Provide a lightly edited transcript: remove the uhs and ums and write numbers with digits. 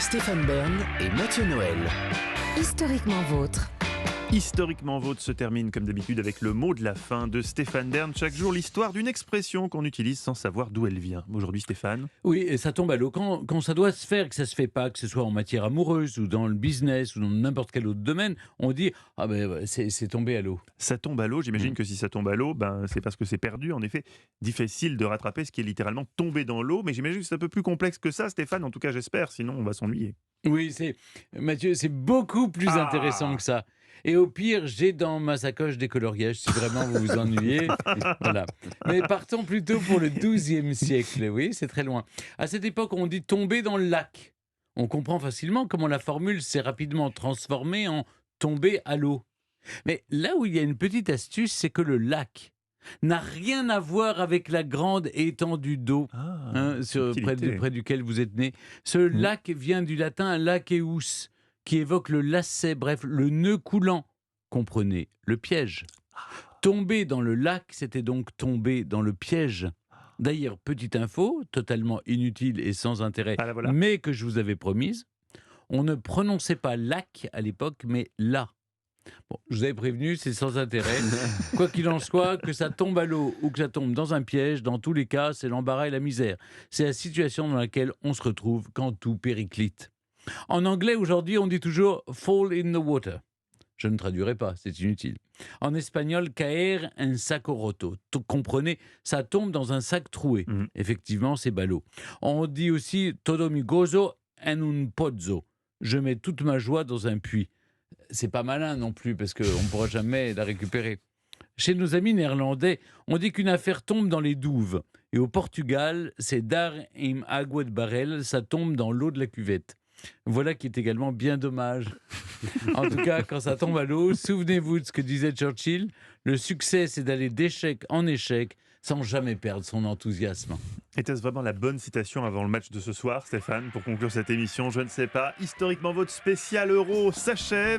Stéphane Bern et Mathieu Noël. Historiquement vôtre. Historiquement Vôtre se termine comme d'habitude avec le mot de la fin de Stéphane Bern. Chaque jour, l'histoire d'une expression qu'on utilise sans savoir d'où elle vient. Aujourd'hui, Stéphane. Oui, et ça tombe à l'eau. Quand ça doit se faire, que ça se fait pas, que ce soit en matière amoureuse ou dans le business ou dans n'importe quel autre domaine, on dit « Ah ben c'est tombé à l'eau ». Ça tombe à l'eau. J'imagine que si ça tombe à l'eau, c'est parce que c'est perdu. En effet, difficile de rattraper ce qui est littéralement tombé dans l'eau. Mais j'imagine que c'est un peu plus complexe que ça, Stéphane. En tout cas, j'espère. Sinon, on va s'ennuyer. Oui, Mathieu, c'est beaucoup plus intéressant que ça. Et au pire, j'ai dans ma sacoche des coloriages, si vraiment vous vous ennuyez. Voilà. Mais partons plutôt pour le XIIe siècle. Oui, c'est très loin. À cette époque, on dit tomber dans le lac. On comprend facilement comment la formule s'est rapidement transformée en tomber à l'eau. Mais là où il y a une petite astuce, c'est que le lac n'a rien à voir avec la grande étendue d'eau près duquel vous êtes né. Ce lac vient du latin laceus, qui évoque le lacet, bref, le nœud coulant. Comprenez, le piège. Tomber dans le lac, c'était donc tomber dans le piège. D'ailleurs, petite info, totalement inutile et sans intérêt, Voilà. mais que je vous avais promise, on ne prononçait pas lac à l'époque, mais là. Bon, je vous avais prévenu, c'est sans intérêt. Quoi qu'il en soit, que ça tombe à l'eau ou que ça tombe dans un piège, dans tous les cas, c'est l'embarras et la misère. C'est la situation dans laquelle on se retrouve quand tout périclite. En anglais, aujourd'hui, on dit toujours « fall in the water ». Je ne traduirai pas, c'est inutile. En espagnol, « caer en saco roto ». Comprenez, ça tombe dans un sac troué. Effectivement, c'est ballot. On dit aussi « todo mi gozo en un pozzo ». Je mets toute ma joie dans un puits. C'est pas malin non plus, parce qu'on ne pourra jamais la récupérer. Chez nos amis néerlandais, on dit qu'une affaire tombe dans les douves. Et au Portugal, c'est dar em água de barrel, ça tombe dans l'eau de la cuvette. Voilà qui est également bien dommage. En tout cas, quand ça tombe à l'eau, souvenez-vous de ce que disait Churchill, le succès, c'est d'aller d'échec en échec sans jamais perdre son enthousiasme. Était-ce vraiment la bonne citation avant le match de ce soir, Stéphane, pour conclure cette émission? Je ne sais pas. Historiquement, votre spécial Euro s'achève.